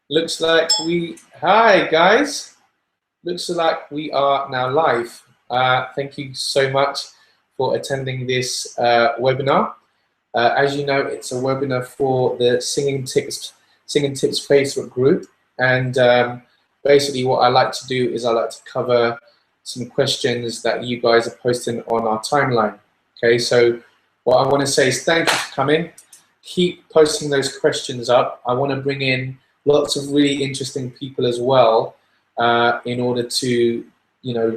Looks like hi guys. Looks like we are now live. Thank you so much for attending this webinar. As you know, it's a webinar for the Singing Tips Facebook group. And basically what I like to do is I like to cover some questions that you guys are posting on our timeline. Okay, so what I want to say is thank you for coming. Keep posting those questions up. I want to bring in lots of really interesting people as well in order to,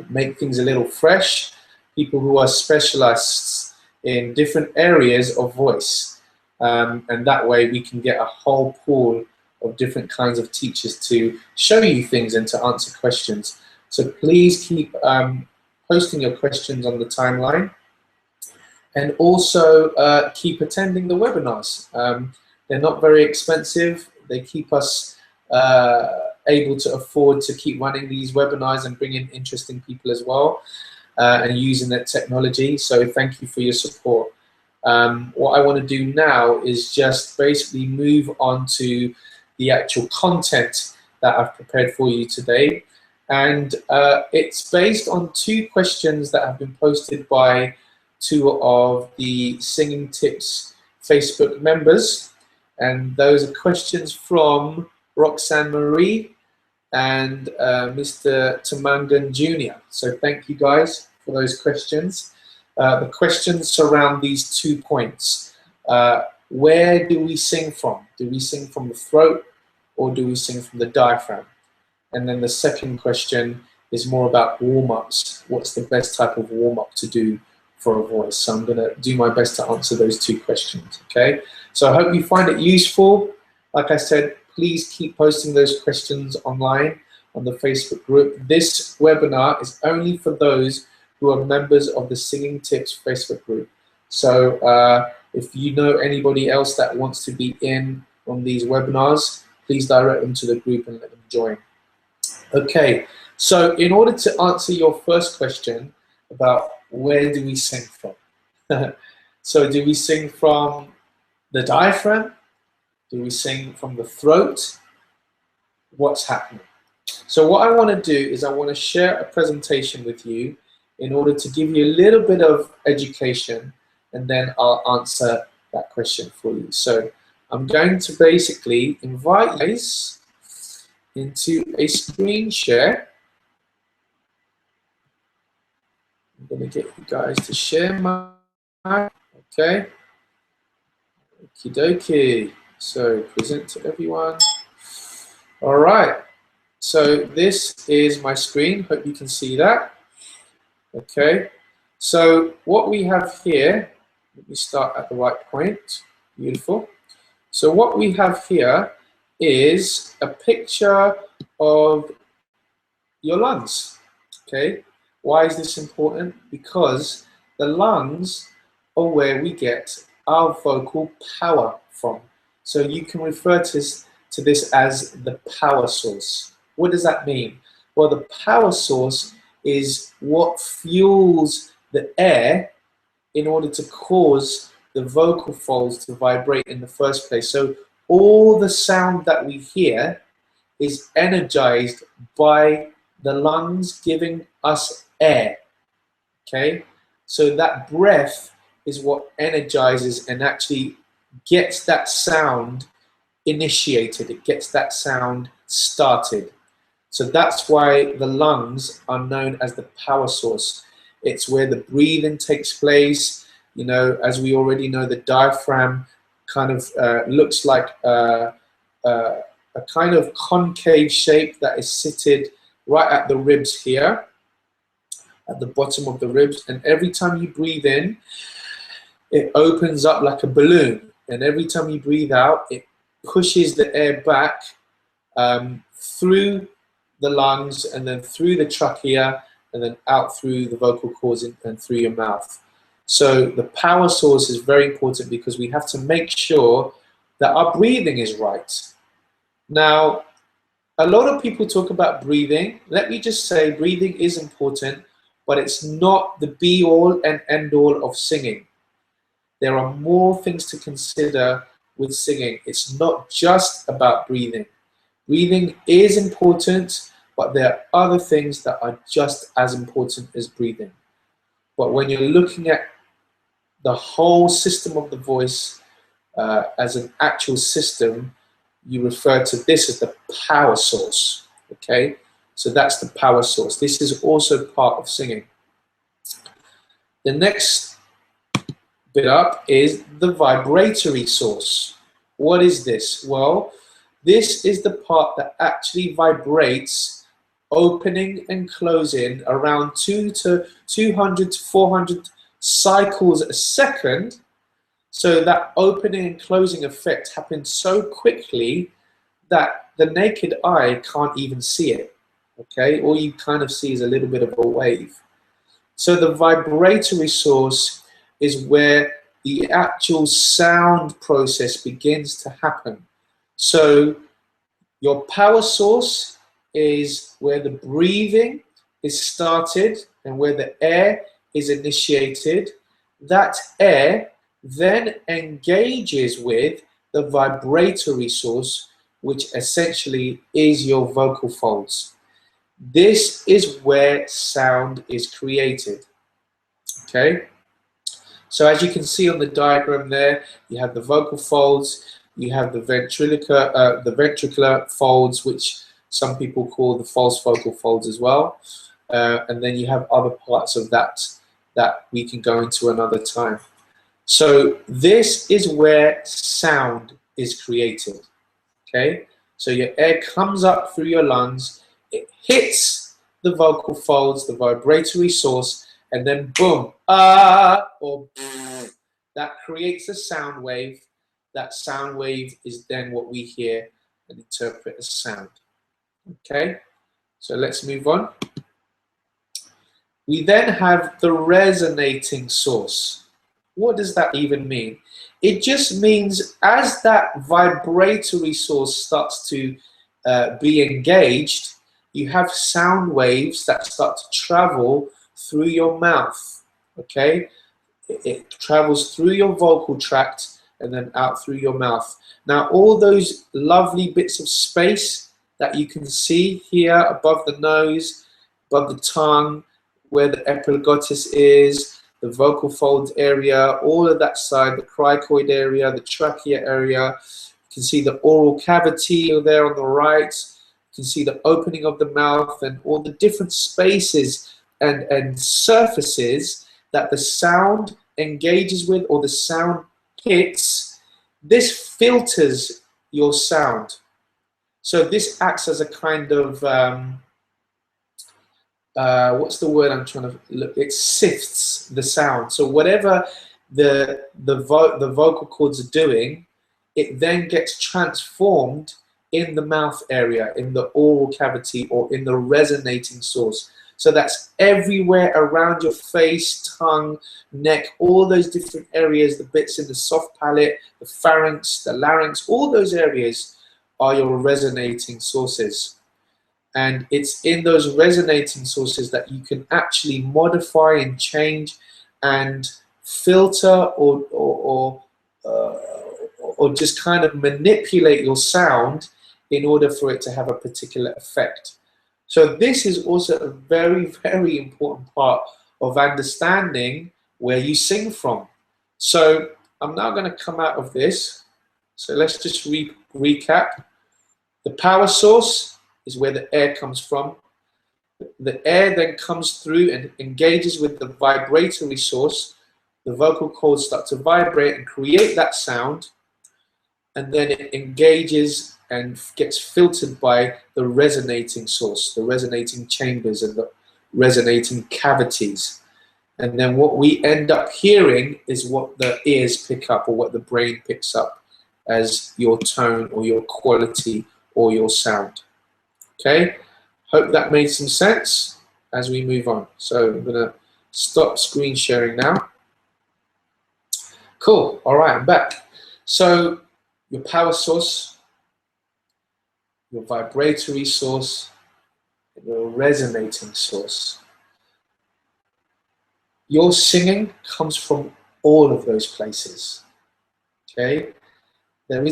make things a little fresh. People who are specialists in different areas of voice, and that way we can get a whole pool of different kinds of teachers to show you things and to answer questions. So please keep posting your questions on the timeline, and also keep attending the webinars. They're not very expensive. They keep us able to afford to keep running these webinars and bring in interesting people as well, and using that technology. So thank you for your support. What I want to do now is just basically move on to the actual content that I've prepared for you today. And it's based on two questions that have been posted by two of the Singing Tips Facebook members. And those are questions from Roxanne Marie and Mr. Tamangan Jr. So thank you guys for those questions. The questions surround these 2 points. Where do we sing from? Do we sing from the throat or do we sing from the diaphragm? And then the second question is more about warm-ups. What's the best type of warm-up to do for a voice? So I'm going to do my best to answer those 2 questions, okay? So I hope you find it useful. Like I said, please keep posting those questions online on the Facebook group. This webinar is only for those who are members of the Singing Tips Facebook group. So if you know anybody else that wants to be in on these webinars, please direct them to the group and let them join. Okay, so in order to answer your first question about where do we sing from? So do we sing from the diaphragm? Do we sing from the throat? What's happening? So what I want to do is I want to share a presentation with you in order to give you a little bit of education, and then I'll answer that question for you. So I'm going to basically invite you guys into a screen share. I'm going to get you guys to share my, okay. Okie dokie. So present to everyone. All right. So this is my screen. Hope you can see that. Okay. So what we have here, let me start at the right point. Beautiful. So what we have here is a picture of your lungs. Okay. Why is this important? Because the lungs are where we get our vocal power from. So you can refer to this as the power source. What does that mean? Well, the power source is what fuels the air in order to cause the vocal folds to vibrate in the first place. So all the sound that we hear is energized by the lungs giving us air. Okay? So that breath is what energizes and actually gets that sound initiated. It gets that sound started. So that's why the lungs are known as the power source. It's where the breathing takes place. You know, as we already know, the diaphragm kind of looks like a kind of concave shape that is seated right at the ribs here, at the bottom of the ribs. And every time you breathe in, it opens up like a balloon. And every time you breathe out, it pushes the air back through the lungs and then through the trachea and then out through the vocal cords and through your mouth. So the power source is very important because we have to make sure that our breathing is right. Now, a lot of people talk about breathing. Let me just say breathing is important, but it's not the be-all and end-all of singing. There are more things to consider with singing. It's not just about breathing. Breathing is important, but there are other things that are just as important as breathing. But when you're looking at the whole system of the voice as an actual system, you refer to this as the power source, okay? So that's the power source. This is also part of singing. The next bit up is the vibratory source. What is this? Well, this is the part that actually vibrates, opening and closing around 200 to 400 cycles a second. So that opening and closing effect happens so quickly that the naked eye can't even see it, okay? All you kind of see is a little bit of a wave. So the vibratory source is where the actual sound process begins to happen. So your power source is where the breathing is started and where the air is initiated. That air then engages with the vibratory source, which essentially is your vocal folds. This is where sound is created, okay? So as you can see on the diagram there, you have the vocal folds, you have the ventricular folds, which some people call the false vocal folds as well. And then you have other parts of that we can go into another time. So this is where sound is created, okay? So your air comes up through your lungs, it hits the vocal folds, the vibratory source, and then boom, or that creates a sound wave. That sound wave is then what we hear and interpret as sound, okay? So let's move on. We then have the resonating source. What does that even mean? It just means as that vibratory source starts to be engaged, you have sound waves that start to travel through your mouth, okay? It travels through your vocal tract and then out through your mouth. Now, all those lovely bits of space that you can see here above the nose, above the tongue, where the epiglottis is, the vocal folds area, all of that side, the cricoid area, the trachea area. You can see the oral cavity there on the right. You can see the opening of the mouth and all the different spaces and surfaces that the sound engages with or the sound hits. This filters your sound. So this acts as a kind of what's the word I'm trying to look? It sifts the sound. So whatever the vocal cords are doing, it then gets transformed in the mouth area, in the oral cavity, or in the resonating source. So that's everywhere around your face, tongue, neck, all those different areas, the bits in the soft palate, the pharynx, the larynx, all those areas are your resonating sources. And it's in those resonating sources that you can actually modify and change and filter or just kind of manipulate your sound in order for it to have a particular effect. So this is also a very, very important part of understanding where you sing from. So I'm now going to come out of this. So let's just recap. The power source is where the air comes from. The air then comes through and engages with the vibratory source. The vocal cords start to vibrate and create that sound, and then it engages and gets filtered by the resonating source, the resonating chambers and the resonating cavities. And then what we end up hearing is what the ears pick up or what the brain picks up as your tone or your quality or your sound. Okay, hope that made some sense as we move on. So I'm gonna stop screen sharing now. Cool, all right, I'm back. So your power source, your vibratory source, and your resonating source. Your singing comes from all of those places, okay? There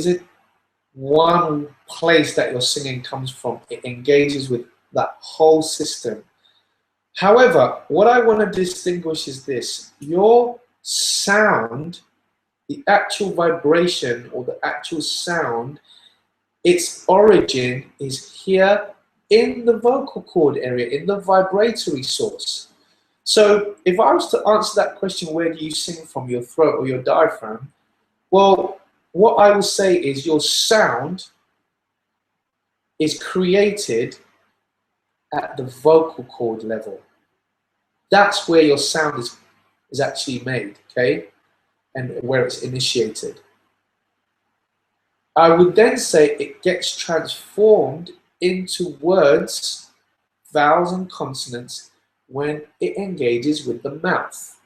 one place that your singing comes from. It engages with that whole system. However, what I want to distinguish is this. Your sound, the actual vibration or the actual sound, its origin is here in the vocal cord area, in the vibratory source. So if I was to answer that question, where do you sing from, your throat or your diaphragm? Well, what I will say is your sound is created at the vocal cord level. That's where your sound is actually made, okay? And where it's initiated. I would then say it gets transformed into words, vowels and consonants when it engages with the mouth.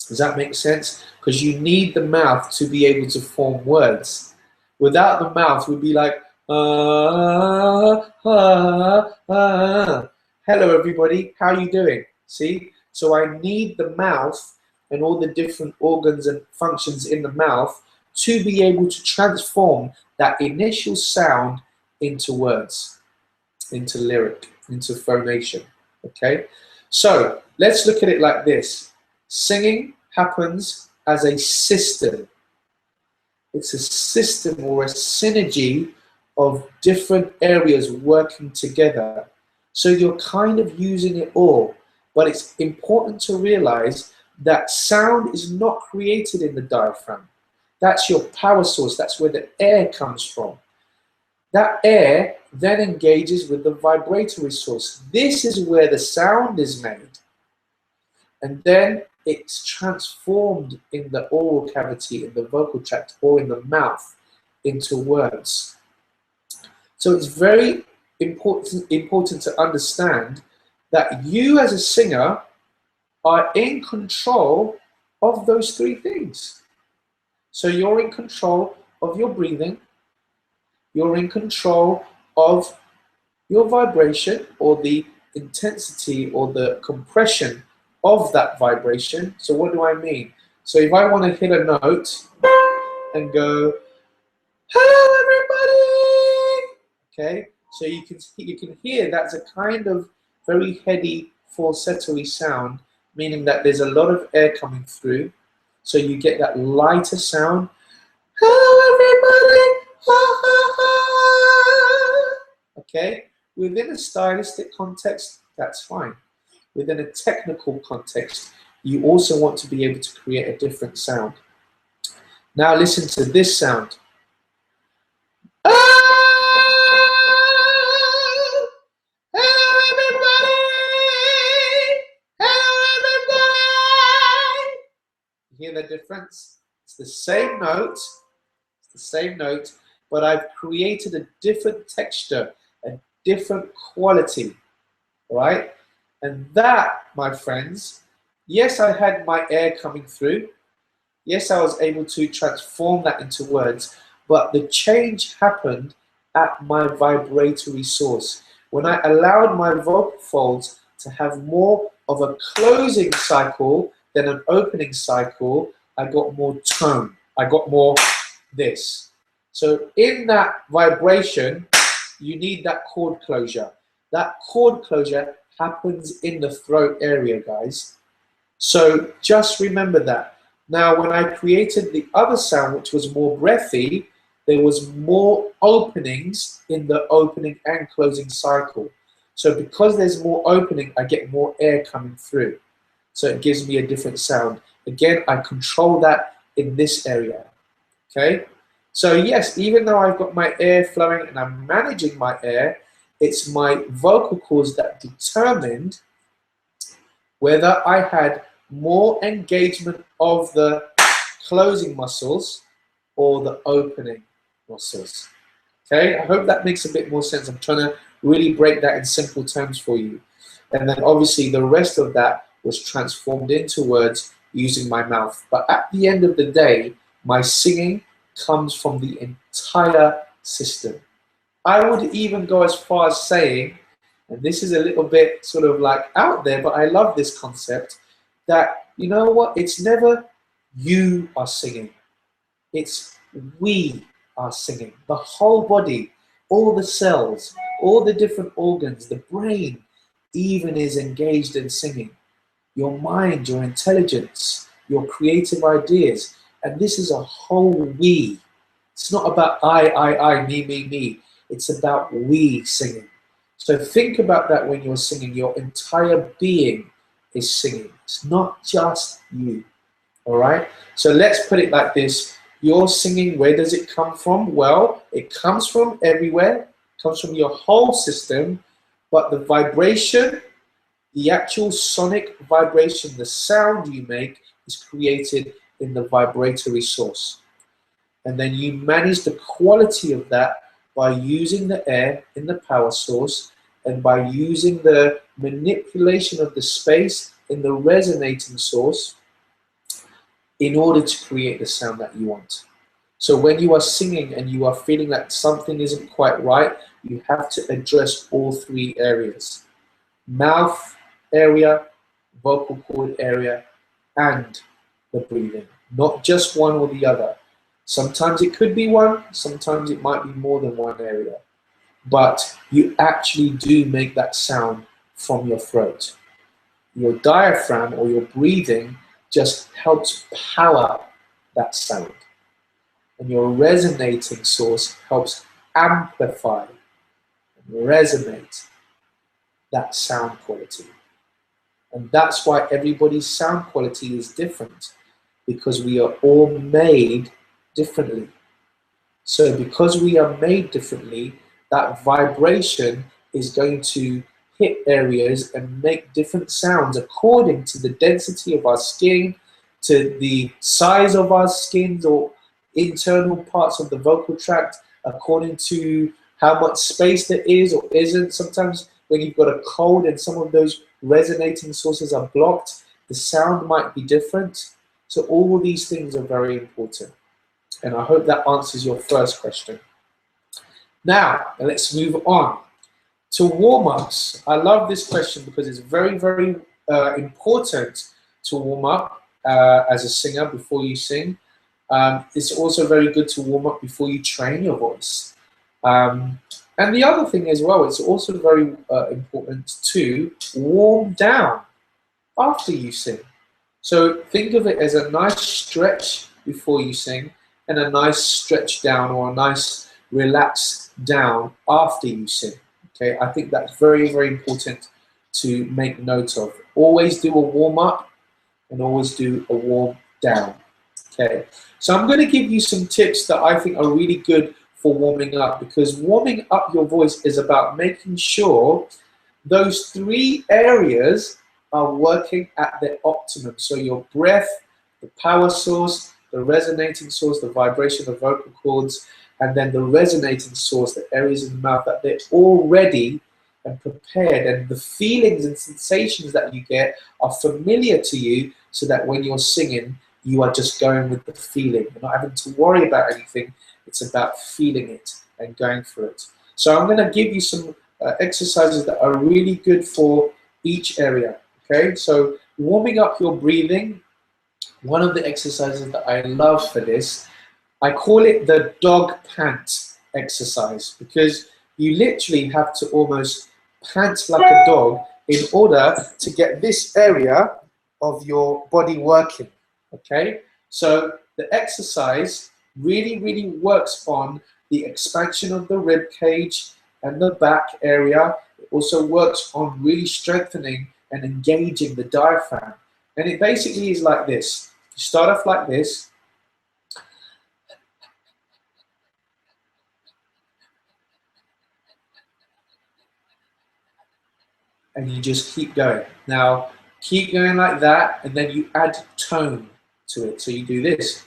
Does that make sense? Because you need the mouth to be able to form words. Without the mouth, we'd be like, hello everybody, how are you doing? See? So I need the mouth and all the different organs and functions in the mouth to be able to transform that initial sound into words, into lyric, into phonation, okay? So let's look at it like this. Singing happens as a system. It's a system or a synergy of different areas working together. So you're kind of using it all, but it's important to realize that sound is not created in the diaphragm. That's your power source. That's where the air comes from. That air then engages with the vibratory source. This is where the sound is made. And then it's transformed in the oral cavity, in the vocal tract, or in the mouth into words. So it's very important to understand that you as a singer are in control of those three things. So you're in control of your breathing, you're in control of your vibration or the intensity or the compression of that vibration. So what do I mean? So if I want to hit a note and go, hello everybody, okay? So you can hear that's a kind of very heady falsetto-y sound, meaning that there's a lot of air coming through. So you get that lighter sound. Hello everybody, ha, ha, ha. Okay? Within a stylistic context, that's fine. Within a technical context, you also want to be able to create a different sound. Now listen to this sound. Hear the difference? It's the same note, but I've created a different texture, a different quality, right? And that, my friends, yes, I had my air coming through. Yes, I was able to transform that into words, but the change happened at my vibratory source. When I allowed my vocal folds to have more of a closing cycle than an opening cycle, I got more tone. I got more this. So in that vibration, you need that chord closure. That chord closure happens in the throat area, guys. So just remember that. Now, when I created the other sound, which was more breathy, there was more openings in the opening and closing cycle. So because there's more opening, I get more air coming through. So it gives me a different sound. Again, I control that in this area, okay? So yes, even though I've got my air flowing and I'm managing my air, it's my vocal cords that determined whether I had more engagement of the closing muscles or the opening muscles, okay? I hope that makes a bit more sense. I'm trying to really break that in simple terms for you. And then obviously the rest of that was transformed into words using my mouth. But at the end of the day, my singing comes from the entire system. I would even go as far as saying, and this is a little bit sort of like out there, but I love this concept, that, you know what, it's never you are singing, it's we are singing. The whole body, all the cells, all the different organs, the brain even is engaged in singing. Your mind, your intelligence, your creative ideas. And this is a whole we. It's not about I, me. It's about we singing. So think about that when you're singing. Your entire being is singing. It's not just you. All right? So let's put it like this. You're singing, where does it come from? Well, it comes from everywhere. It comes from your whole system. But the vibration, the actual sonic vibration, the sound you make is created in the vibratory source. And then you manage the quality of that by using the air in the power source and by using the manipulation of the space in the resonating source in order to create the sound that you want. So when you are singing and you are feeling that something isn't quite right, you have to address all three areas. Mouth area, vocal cord area, and the breathing. Not just one or the other. Sometimes it could be one, sometimes it might be more than one area. But you actually do make that sound from your throat. Your diaphragm or your breathing just helps power that sound. And your resonating source helps amplify and resonate that sound quality. And that's why everybody's sound quality is different, because we are all made differently. So because we are made differently, that vibration is going to hit areas and make different sounds according to the density of our skin, to the size of our skins or internal parts of the vocal tract, according to how much space there is or isn't. Sometimes when you've got a cold and some of those resonating sources are blocked, the sound might be different. So all these things are very important. And I hope that answers your first question. Now, let's move on to warm-ups. I love this question because it's very, very important to warm up as a singer before you sing. It's also very good to warm up before you train your voice. And the other thing as well, it's also very important to warm down after you sing. So think of it as a nice stretch before you sing and a nice stretch down or a nice relax down after you sing. Okay, I think that's very, very important to make note of. Always do a warm up and always do a warm down. Okay, so I'm going to give you some tips that I think are really good for warming up, because warming up your voice is about making sure those three areas are working at their optimum. So your breath, the power source, the resonating source, the vibration of vocal cords, and then the resonating source, the areas in the mouth, that they're all ready and prepared, and the feelings and sensations that you get are familiar to you, so that when you're singing, you are just going with the feeling. You're not having to worry about anything. It's about feeling it and going through it. So I'm going to give you some exercises that are really good for each area. Okay, so warming up your breathing. One of the exercises that I love for this, I call it the dog pant exercise, because you literally have to almost pant like a dog in order to get this area of your body working. Okay, so the exercise really, really works on the expansion of the rib cage and the back area. It also works on really strengthening and engaging the diaphragm. And it basically is like this. You start off like this. And you just keep going. Now, keep going like that, and then you add tone to it. So you do this.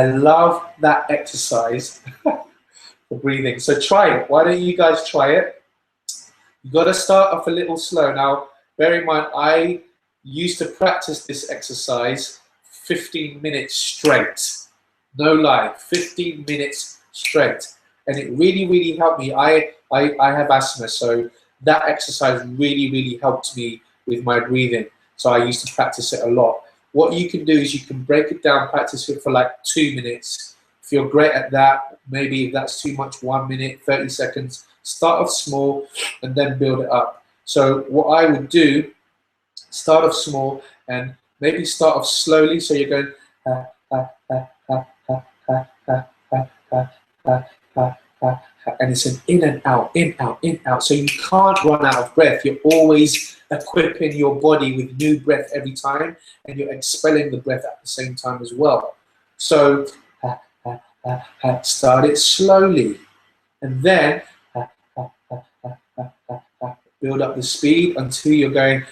I love that exercise for breathing. So try it. Why don't you guys try it? You got to start off a little slow. Now, bear in mind, I used to practice this exercise 15 minutes straight. No lie, 15 minutes straight. And it really, really helped me. I have asthma, so that exercise really, really helped me with my breathing. So I used to practice it a lot. What you can do is you can break it down, practice it for like 2 minutes. If you're great at that, maybe if that's too much, 1 minute, 30 seconds. Start off small and then build it up. So what I would do, start off small and maybe start off slowly. So you're going and it's an in and out, in, out, in, out. So you can't run out of breath. You're always equipping your body with new breath every time, and you're expelling the breath at the same time as well. So start it slowly, and then build up the speed until you're going.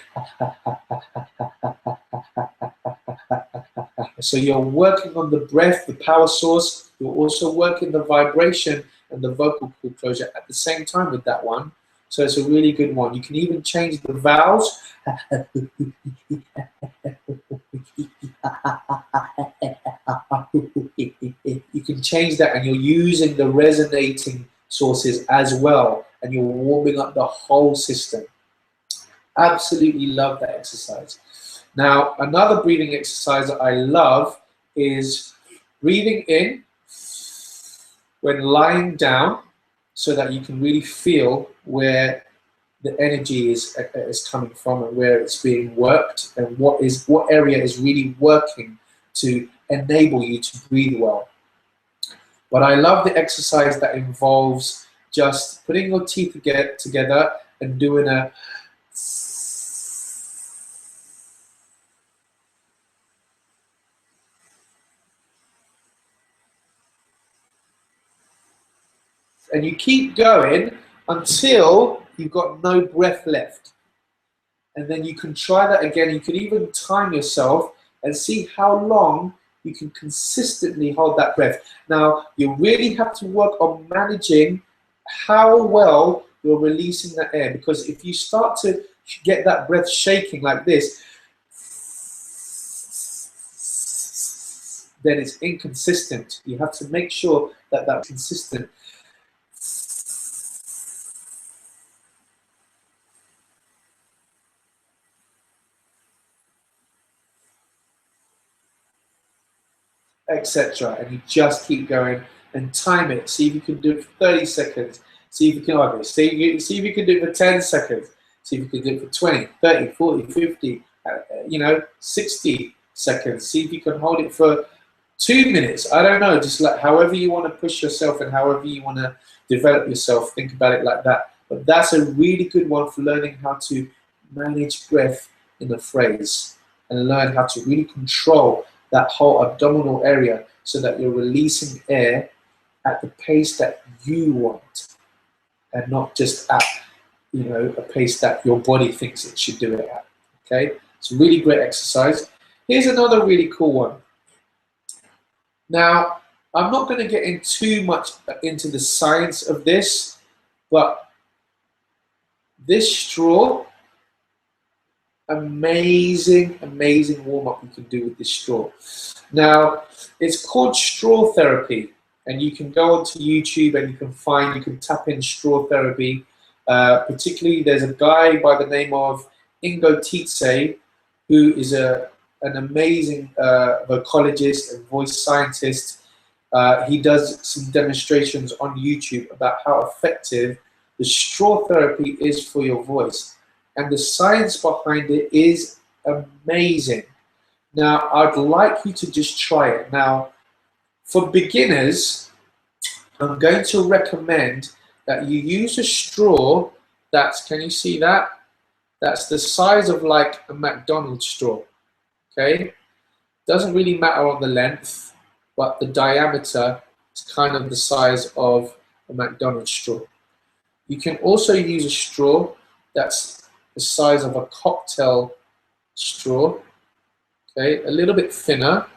So you're working on the breath, the power source. You're also working the vibration and the vocal cord closure at the same time with that one. So it's a really good one. You can even change the vowels. You can change that, and you're using the resonating sources as well, and you're warming up the whole system. Absolutely love that exercise. Now, another breathing exercise that I love is breathing in when lying down, so that you can really feel where the energy is coming from and where it's being worked, and what area is really working to enable you to breathe well. But I love the exercise that involves just putting your teeth together and doing a and you keep going until you've got no breath left. And then you can try that again. You can even time yourself and see how long you can consistently hold that breath. Now, you really have to work on managing how well you're releasing that air, because if you start to get that breath shaking like this, then it's inconsistent. You have to make sure that that's consistent. Etc. And you just keep going and time it. See if you can do it for 30 seconds. See if you can, okay, see if you can do it for 10 seconds. See if you can do it for 20, 30, 40, 50, 60 seconds. See if you can hold it for 2 minutes. I don't know, just like however you want to push yourself and however you want to develop yourself, think about it like that. But that's a really good one for learning how to manage breath in a phrase and learn how to really control that whole abdominal area so that you're releasing air at the pace that you want and not just at a pace that your body thinks it should do it at. Okay, it's a really great exercise. Here's another really cool one. Now, I'm not going to get in too much into the science of this, but this straw, amazing warm-up you can do with this straw. Now, it's called straw therapy, and you can go onto YouTube and you can tap in straw therapy. Particularly, there's a guy by the name of Ingo Tietze, who is an amazing vocalist and voice scientist. He does some demonstrations on YouTube about how effective the straw therapy is for your voice. And the science behind it is amazing. Now, I'd like you to just try it. Now, for beginners, I'm going to recommend that you use a straw that's, can you see that? That's the size of like a McDonald's straw, okay? Doesn't really matter on the length, but the diameter is kind of the size of a McDonald's straw. You can also use a straw that's the size of a cocktail straw, okay, a little bit thinner,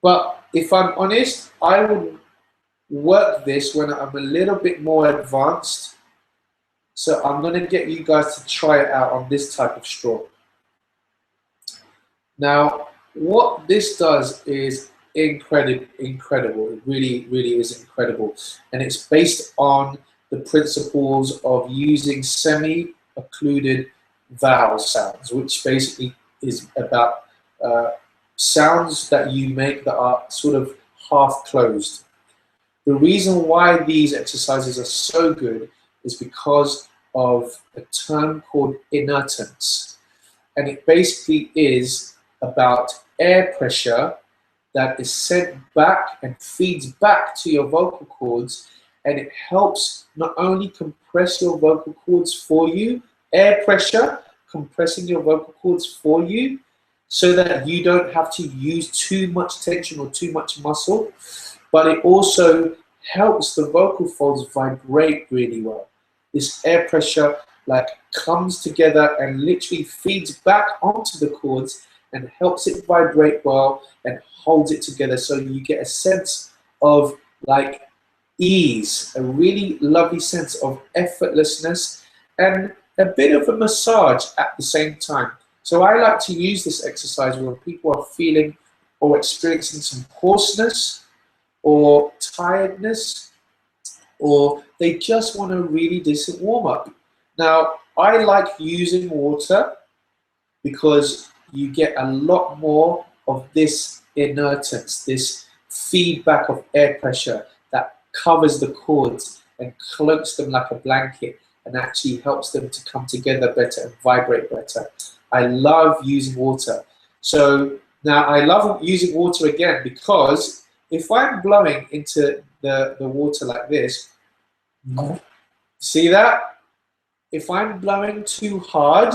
But if I'm honest, I would work this when I'm a little bit more advanced. So I'm going to get you guys to try it out on this type of straw. Now, what this does is incredible. It really, really is incredible. And it's based on the principles of using semi-occluded vowel sounds, which basically is about sounds that you make that are sort of half closed. The reason why these exercises are so good is because of a term called inertance. And it basically is about air pressure that is sent back and feeds back to your vocal cords, and it helps not only compress your vocal cords for you, air pressure compressing your vocal cords for you, so that you don't have to use too much tension or too much muscle, but it also helps the vocal folds vibrate really well. This air pressure like comes together and literally feeds back onto the cords and helps it vibrate well and holds it together, so you get a sense of like ease, a really lovely sense of effortlessness and a bit of a massage at the same time. So I like to use this exercise when people are feeling or experiencing some hoarseness or tiredness, or they just want a really decent warm-up. Now, I like using water because you get a lot more of this inertance, this feedback of air pressure that covers the cords and cloaks them like a blanket and actually helps them to come together better and vibrate better. I love using water. So now I love using water again because if I'm blowing into the water like this, see that? If I'm blowing too hard,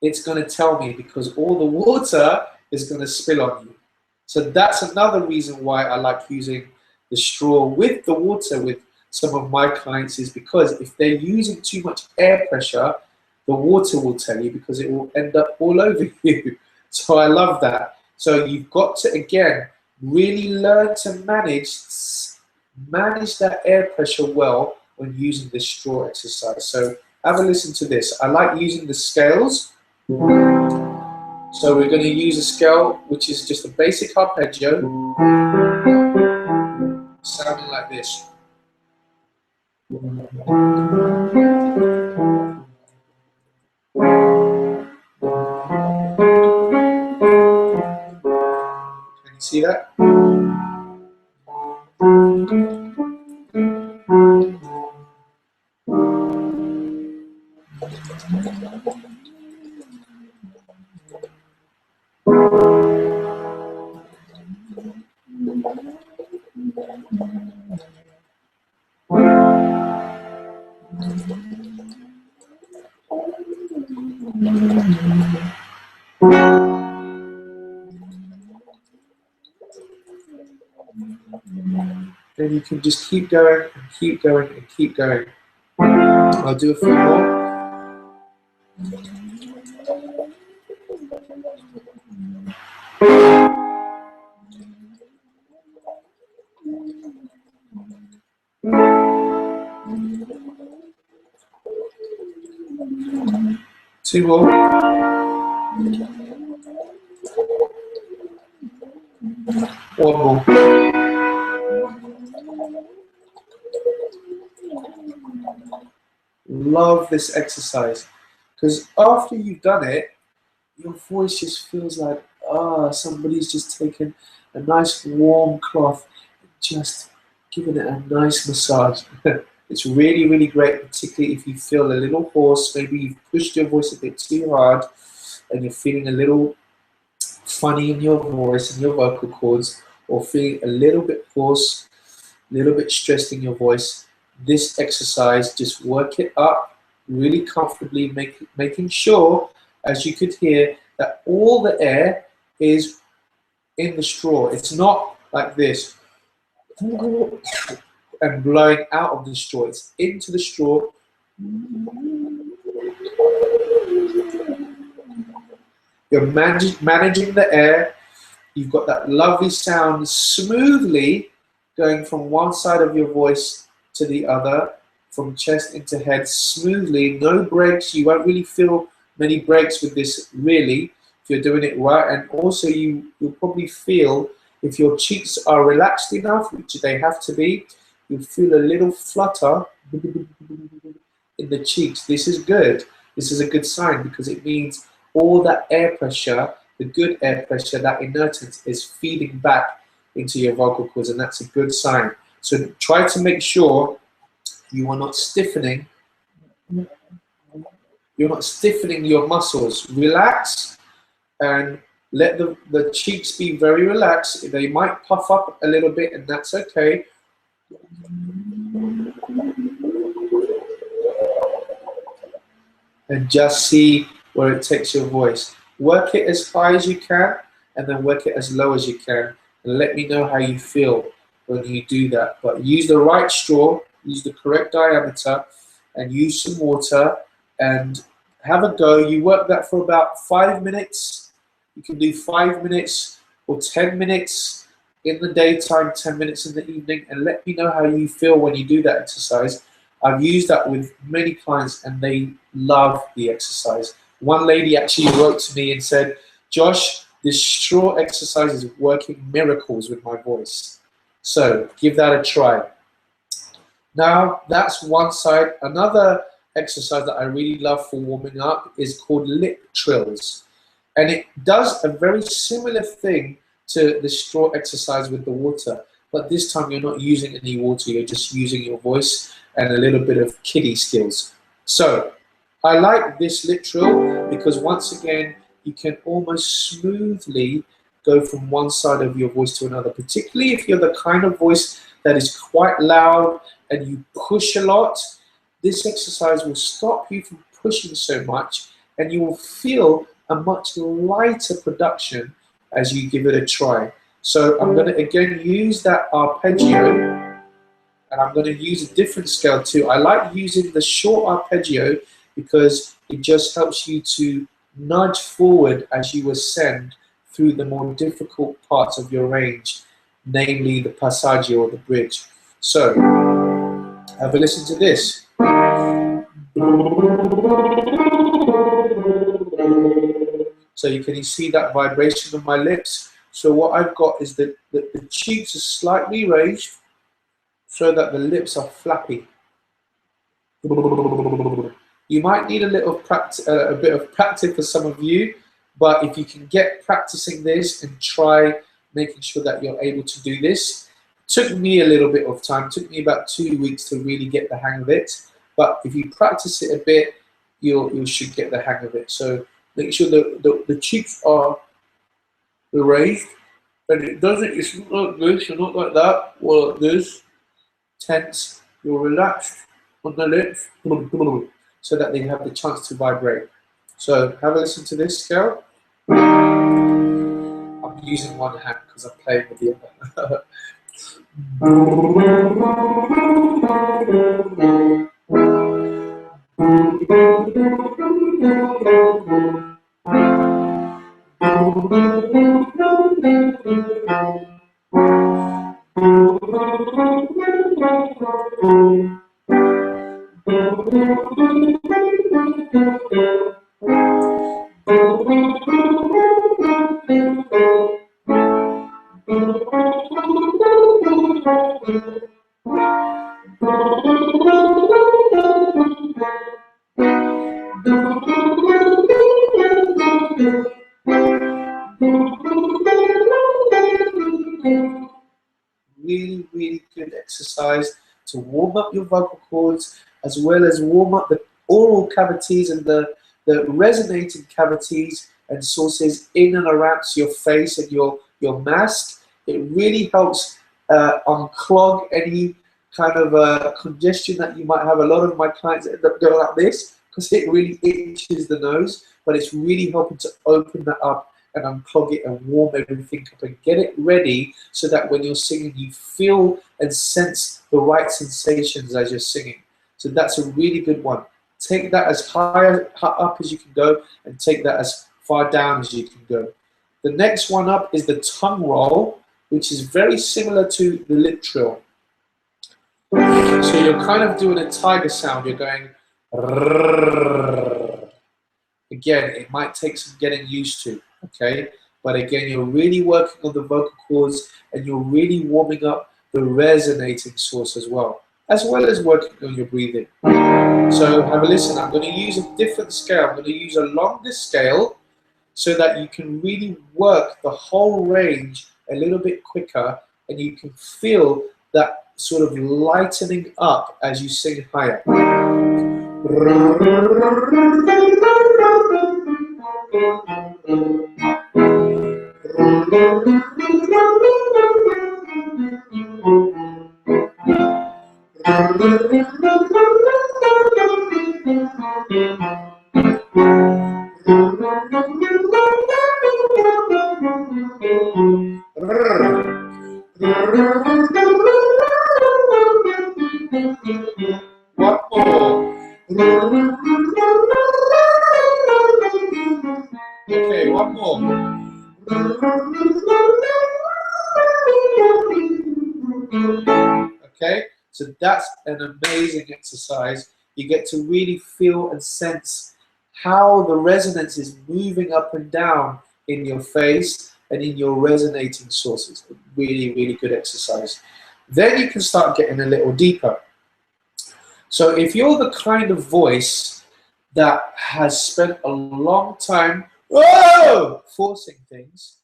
it's going to tell me because all the water is going to spill on you. So that's another reason why I like using the straw with the water with some of my clients, is because if they're using too much air pressure, the water will tell you because it will end up all over you. So I love that. So you've got to, again, really learn to manage that air pressure well when using this straw exercise. So have a listen to this. I like using the scales. So we're going to use a scale which is just a basic arpeggio, sounding like this. Can you see that? Then you can just keep going and keep going and keep going. I'll do a few more. 2 more. One more. Love this exercise because after you've done it, your voice just feels like, somebody's just taken a nice warm cloth and just given it a nice massage. It's really, really great, particularly if you feel a little hoarse, maybe you've pushed your voice a bit too hard and you're feeling a little funny in your voice and your vocal cords, or feeling a little bit hoarse, a little bit stressed in your voice. This exercise, just work it up really comfortably, making sure, as you could hear, that all the air is in the straw. It's not like this and blowing out of the straw. It's into the straw. You're managing the air. you've got that lovely sound smoothly going from one side of your voice to the other, from chest into head, smoothly, no breaks. You won't really feel many breaks with this, really, if you're doing it right. And also you'll probably feel, if your cheeks are relaxed enough, which they have to be, you'll feel a little flutter in the cheeks. This is good. This is a good sign, because it means all that air pressure, the good air pressure, that inertance is feeding back into your vocal cords, and that's a good sign. So try to make sure you are not stiffening. You're not stiffening your muscles. Relax and let the cheeks be very relaxed. They might puff up a little bit, and that's okay. And just see where it takes your voice. Work it as high as you can, and then work it as low as you can. And let me know how you feel when you do that. But use the right straw, use the correct diameter, and use some water, and have a go. You work that for about 5 minutes. You can do 5 minutes or 10 minutes in the daytime, 10 minutes in the evening, and let me know how you feel when you do that exercise. I've used that with many clients, and they love the exercise. One lady actually wrote to me and said, Josh, this straw exercise is working miracles with my voice. So give that a try. Now, that's one side. Another exercise that I really love for warming up is called lip trills. And it does a very similar thing to the straw exercise with the water. But this time you're not using any water, you're just using your voice and a little bit of kiddie skills. So I like this lip trill because, once again, you can almost smoothly go from one side of your voice to another, particularly if you're the kind of voice that is quite loud and you push a lot. This exercise will stop you from pushing so much, and you will feel a much lighter production as you give it a try. So I'm going to again use that arpeggio, and I'm going to use a different scale too. I like using the short arpeggio because it just helps you to nudge forward as you ascend through the more difficult parts of your range, namely the passaggio or the bridge. So have a listen to this. So you can see that vibration of my lips. So what I've got is that the cheeks are slightly raised so that the lips are flappy. You might need a little practice, a bit of practice for some of you, but if you can get practicing this and try making sure that you're able to do this. It took me a little bit of time. It took me about 2 weeks to really get the hang of it. But if you practice it a bit, you should get the hang of it. So make sure the cheeks are raised, and it's not like this, you're not like that, or like this, tense, you're relaxed on the lips, so that they have the chance to vibrate. So have a listen to this scale. I'm using one hand because I'm playing with the other. Really good exercise to warm up your vocal cords, as well as warm up the oral cavities and the resonating cavities and sources in and around your face and your mask. It really helps unclog any kind of congestion that you might have. A lot of my clients end up going like this because it really itches the nose, but it's really helping to open that up and unclog it and warm everything up and get it ready so that when you're singing, you feel and sense the right sensations as you're singing. So that's a really good one. Take that as high up as you can go, and take that as far down as you can go. The next one up is the tongue roll, which is very similar to the lip trill. So you're kind of doing a tiger sound. You're going. Again, it might take some getting used to, okay? But again, you're really working on the vocal cords and you're really warming up the resonating source as well as working on your breathing. So have a listen. I'm going to use a different scale. I'm going to use a longer scale so that you can really work the whole range a little bit quicker and you can feel that sort of lightening up as you sing higher. One more. Okay, one more. Okay, so that's an amazing exercise. You get to really feel and sense how the resonance is moving up and down in your face and in your resonating sources. Really, really good exercise. Then you can start getting a little deeper. So if you're the kind of voice that has spent a long time forcing things,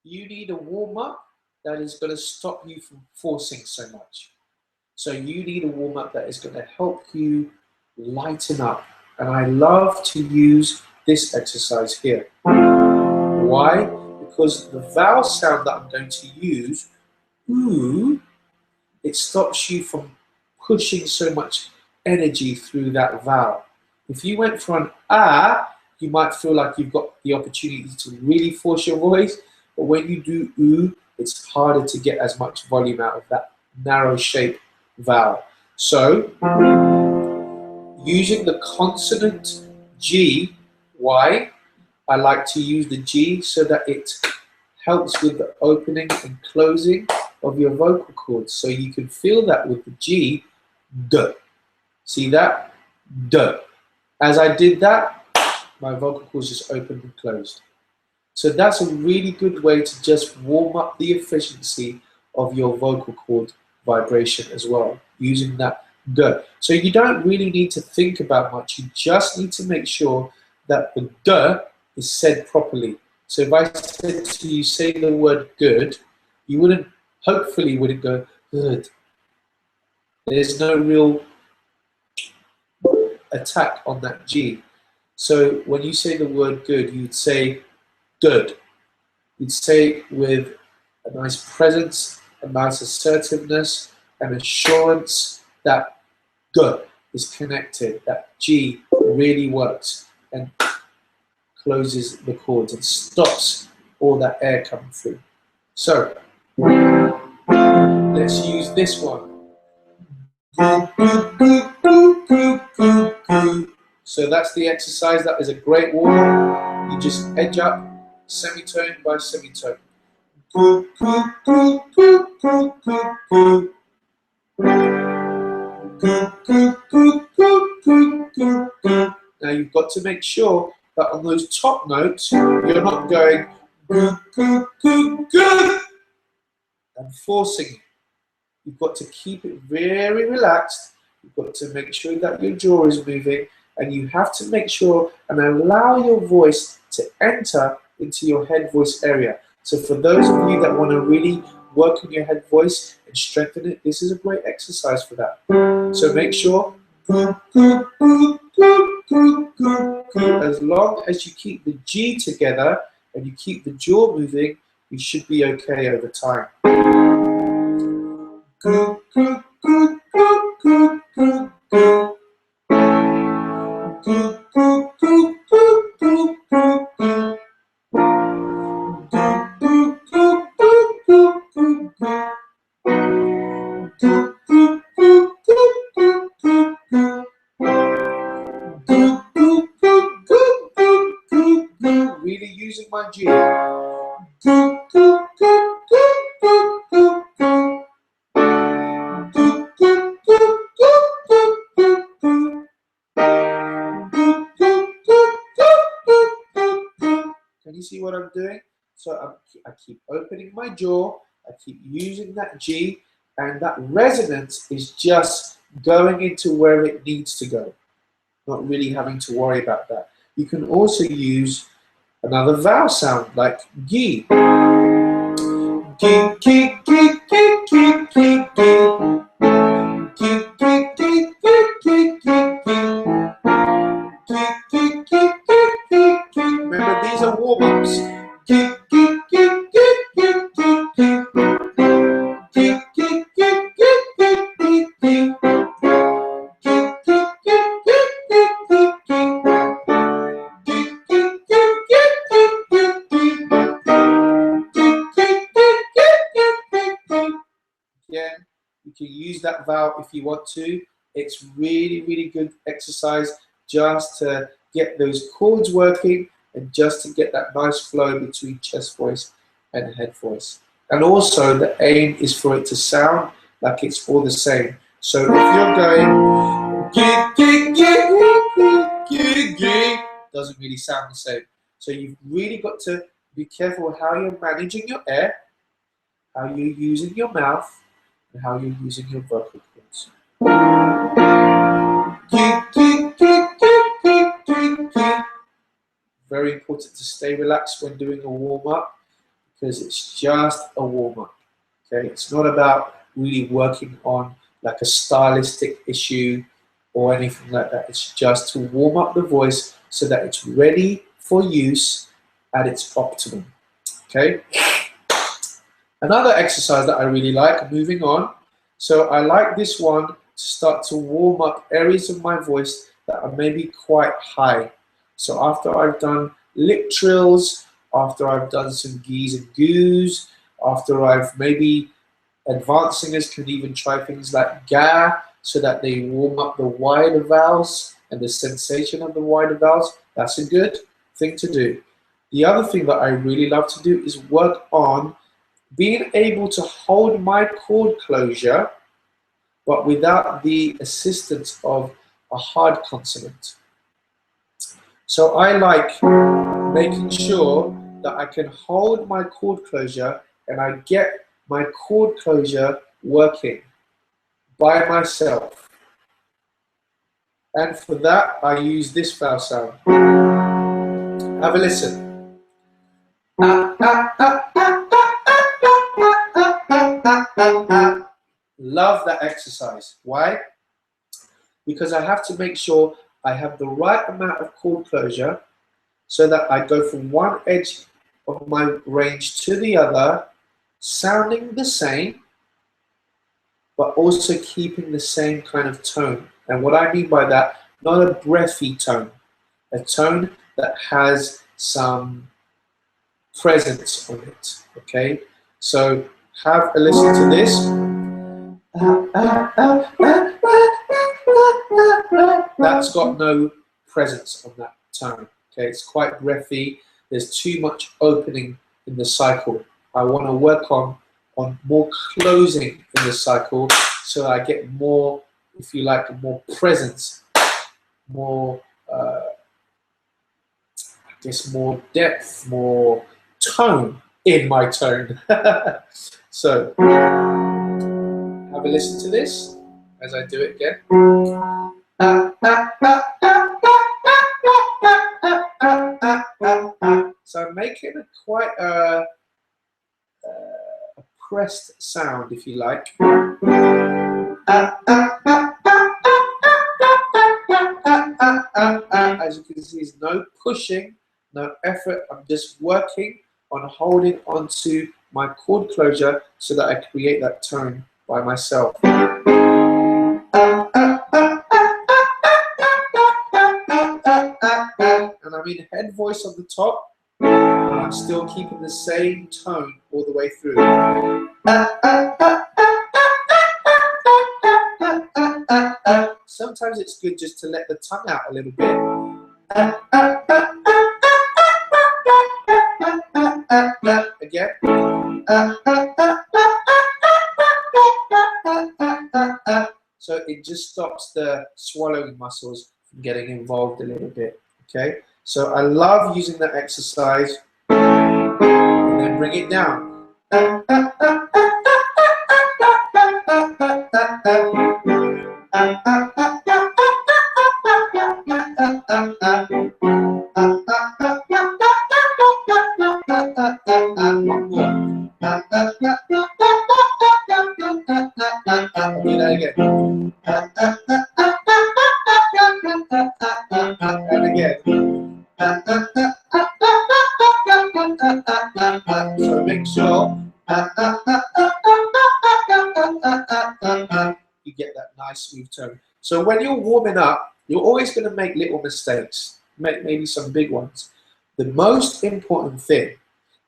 you need a warm-up that is going to stop you from forcing so much. So you need a warm-up that is going to help you lighten up. And I love to use this exercise here. Why? Because the vowel sound that I'm going to use, ooh, it stops you from pushing so much energy through that vowel. If you went for an ah, you might feel like you've got the opportunity to really force your voice, but when you do ooh, it's harder to get as much volume out of that narrow shape vowel. So, using the consonant G, why? I like to use the G so that it helps with the opening and closing of your vocal cords. So you can feel that with the G, D. See that? D. As I did that, my vocal cords just opened and closed. So that's a really good way to just warm up the efficiency of your vocal cord vibration as well, using that D. So you don't really need to think about much. You just need to make sure that the D is said properly. So if I said to you, say the word good, you hopefully wouldn't go good. There's no real attack on that G. So when you say the word good, you'd say good. You'd say it with a nice presence, a nice assertiveness, and assurance that good is connected, that G really works and closes the cords and stops all that air coming through. So let's use this one. So that's the exercise. That is a great warm-up. You just edge up semitone by semitone. Now you've got to make sure that on those top notes, you're not going and forcing it. You've got to keep it very relaxed. You've got to make sure that your jaw is moving, and you have to make sure and allow your voice to enter into your head voice area. So for those of you that want to really work on your head voice and strengthen it, this is a great exercise for that. So make sure, as long as you keep the G together and you keep the jaw moving, you should be okay over time. Really using my G. see what I'm doing? So I keep opening my jaw, I keep using that G, and that resonance is just going into where it needs to go, not really having to worry about that. You can also use another vowel sound like G. G, G, G, G, G, G, G. Remember, these are warm-ups. Again, you can use that vowel if you want to. It's really good exercise just to get those chords working and just to get that nice flow between chest voice and head voice. And also the aim is for it to sound like it's all the same. So if you're going doesn't really sound the same. So you've really got to be careful how you're managing your air, how you're using your mouth, and how you're using your vocal cords. Very important to stay relaxed when doing a warm-up because it's just a warm-up. Okay, it's not about really working on like a stylistic issue or anything like that. It's just to warm up the voice so that it's ready for use at its optimum. Okay. Another exercise that I really like, moving on. So I like this one to start to warm up areas of my voice that are maybe quite high. So after I've done lip trills, after I've done some gees and goos, after I've maybe advanced singers can even try things like ga so that they warm up the wider vowels and the sensation of the wider vowels. That's a good thing to do. The other thing that I really love to do is work on being able to hold my chord closure but without the assistance of a hard consonant. So I like making sure that I can hold my chord closure and I get my chord closure working by myself. And for that, I use this vowel sound. Have a listen. Love that exercise. Why? Because I have to make sure I have the right amount of chord closure so that I go from one edge of my range to the other, sounding the same, but also keeping the same kind of tone. And what I mean by that, not a breathy tone, a tone that has some presence on it, okay? So have a listen to this. That's got no presence on that tone, okay? It's quite breathy. There's too much opening in the cycle. I want to work on more closing in the cycle so I get more, if you like, more presence, more, I guess, more depth, more tone in my tone. So, have a listen to this as I do it again. So I'm making a quite a pressed sound, if you like. As you can see, there's no pushing, no effort. I'm just working on holding onto my chord closure so that I create that tone by myself. And I'm in head voice on the top, and I'm still keeping the same tone all the way through. Sometimes it's good just to let the tongue out a little bit. Again. So it just stops the swallowing muscles from getting involved a little bit. Okay, so I love using that exercise. And then bring it down. One more. I'll do that again. And again. So make sure you get that nice smooth tone. So when you're warming up, you're always going to make little mistakes, maybe some big ones. The most important thing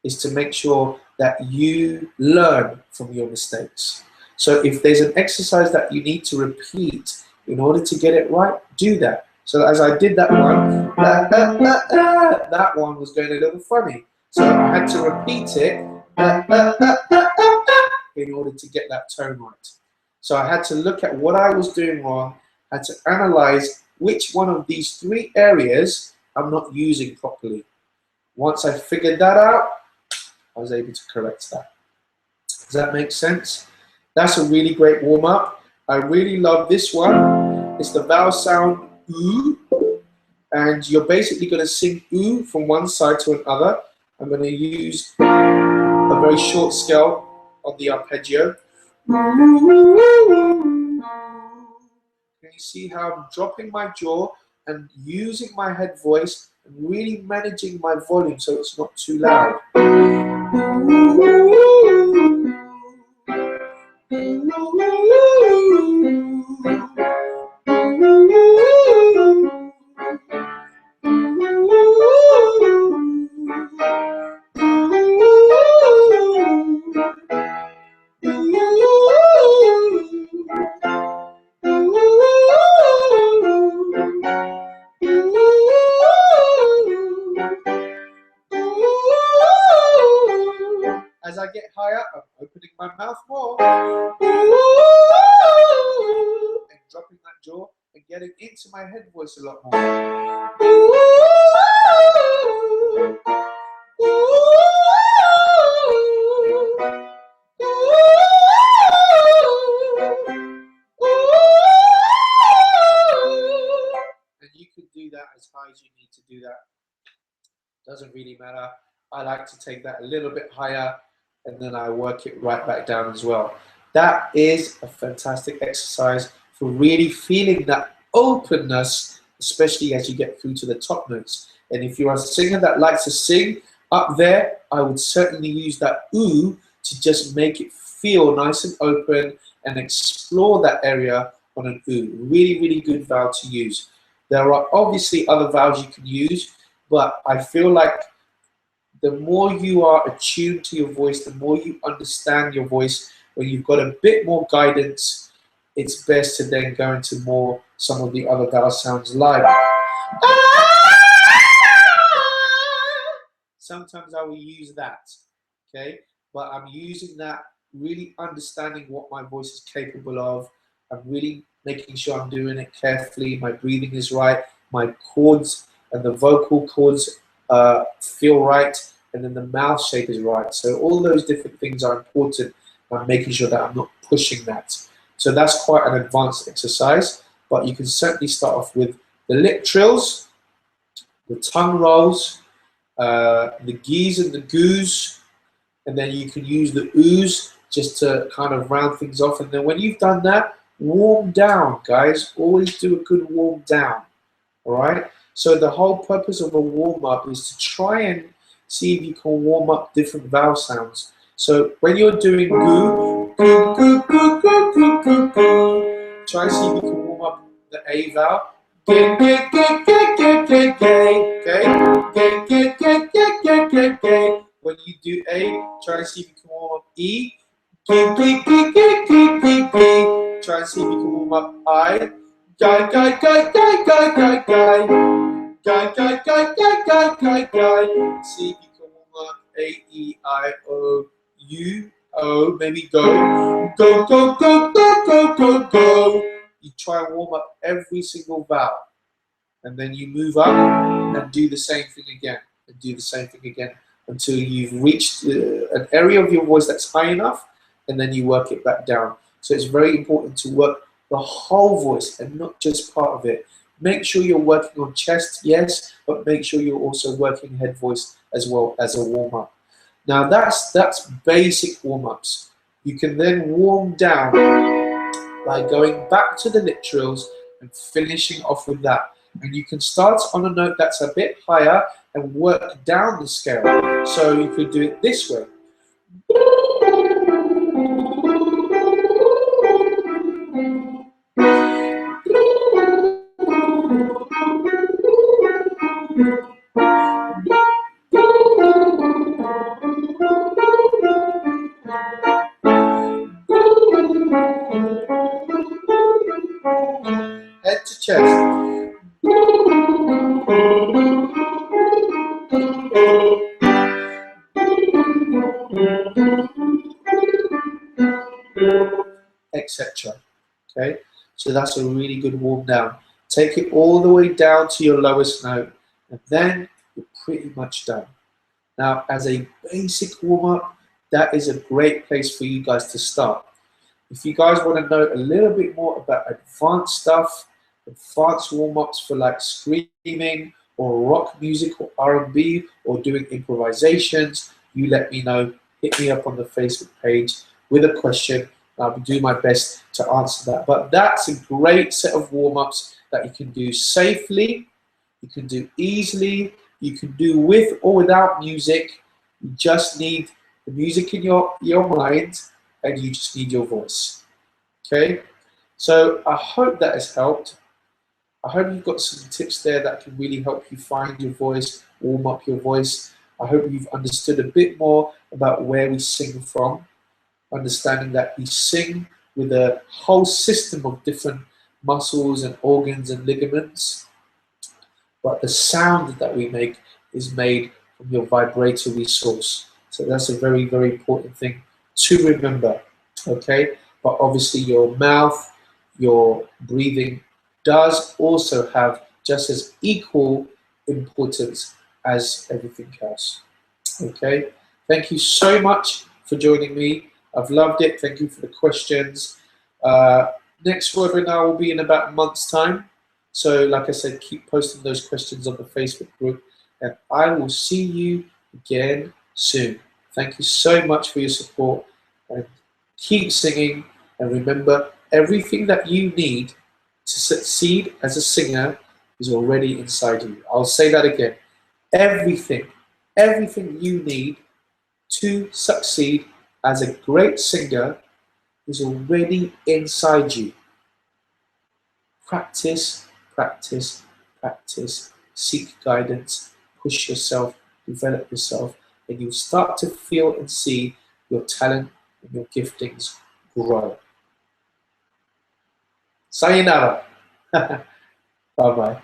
is to make sure that you learn from your mistakes. So if there's an exercise that you need to repeat in order to get it right, do that. So as I did that one, that one was going a little funny. So I had to repeat it in order to get that tone right. So I had to look at what I was doing wrong, had to analyze which one of these 3 areas I'm not using properly. Once I figured that out, I was able to correct that. Does that make sense? That's a really great warm-up. I really love this one. It's the vowel sound oo, and you're basically going to sing oo from one side to another. I'm going to use a very short scale on the arpeggio. Can you see how I'm dropping my jaw and using my head voice and really managing my volume so it's not too loud? As I get higher, I'm opening my mouth more and dropping that jaw and getting into my head voice a lot more. And you can do that as high as you need to do that. Doesn't really matter. I like to take that a little bit higher and then I work it right back down as well. That is a fantastic exercise for really feeling that openness, especially as you get through to the top notes. And if you're a singer that likes to sing up there, I would certainly use that oo to just make it feel nice and open and explore that area on an oo. Really, really good vowel to use. There are obviously other vowels you can use, but I feel like the more you are attuned to your voice, the more you understand your voice, when you've got a bit more guidance, it's best to then go into some of the other vowel sounds like. Sometimes I will use that, okay? But I'm using that, really understanding what my voice is capable of. I'm really making sure I'm doing it carefully, my breathing is right, my chords and the vocal cords feel right, and then the mouth shape is right. So all those different things are important. I'm making sure that I'm not pushing that. So that's quite an advanced exercise, but you can certainly start off with the lip trills, the tongue rolls, the gees and the goos, and then you can use the oos just to kind of round things off. And then when you've done that, warm down, guys. Always do a good warm down, all right? So the whole purpose of a warm-up is to try and see if you can warm up different vowel sounds. So when you're doing goo, goo, goo, goo, goo, goo, goo, goo, try and see if you can warm up the A vowel. Gay, gay, gay, gay, gay, gay, gay, okay? Gay, gay, gay, gay, gay, gay, gay. When you do A, try and see if you can warm up E. Gay, gay, gay, gay, gay, gay, gay. Try and see if you can warm up I. Guy, guy, guy, guy, guy, guy, guy. Guy, guy, guy, guy, guy, guy, guy. See if you can warm up A, E, I, O, U, O. Maybe go. Go, go, go, go, go, go, go. You try and warm up every single vowel. And then you move up and do the same thing again. And do the same thing again until you've reached an area of your voice that's high enough, and then you work it back down. So it's very important to work the whole voice and not just part of it. Make sure you're working on chest, yes, but make sure you're also working head voice as well as a warm-up. Now that's basic warm-ups. You can then warm down by going back to the lip trills and finishing off with that. And you can start on a note that's a bit higher and work down the scale. So you could do it this way. Head to chest. Etc. Okay, so that's a really good warm down. Take it all the way down to your lowest note, and then you're pretty much done. Now, as a basic warm-up, that is a great place for you guys to start. If you guys want to know a little bit more about advanced stuff, advanced warm-ups for like screaming or rock music or R&B or doing improvisations, you let me know. Hit me up on the Facebook page with a question. I'll do my best to answer that. But that's a great set of warm-ups that you can do safely, you can do easily, you can do with or without music. You just need the music in your mind, and you just need your voice. Okay, so I hope that has helped. I hope you've got some tips there that can really help you find your voice, warm up your voice. I hope you've understood a bit more about where we sing from, understanding that we sing with a whole system of different muscles and organs and ligaments, but the sound that we make is made from your vibratory source. So that's a very, very important thing to remember, okay? But obviously your mouth, your breathing does also have just as equal importance as everything else, okay? Thank you so much for joining me. I've loved it. Thank you for the questions. Next webinar will be in about a month's time. So like I said, keep posting those questions on the Facebook group, and I will see you again soon. Thank you so much for your support, and keep singing, and remember, everything that you need to succeed as a singer is already inside you. I'll say that again. Everything you need to succeed as a great singer is already inside you. Practice, practice, practice. Seek guidance, push yourself, develop yourself, and you'll start to feel and see your talent and your giftings grow. Sayonara. Bye-bye.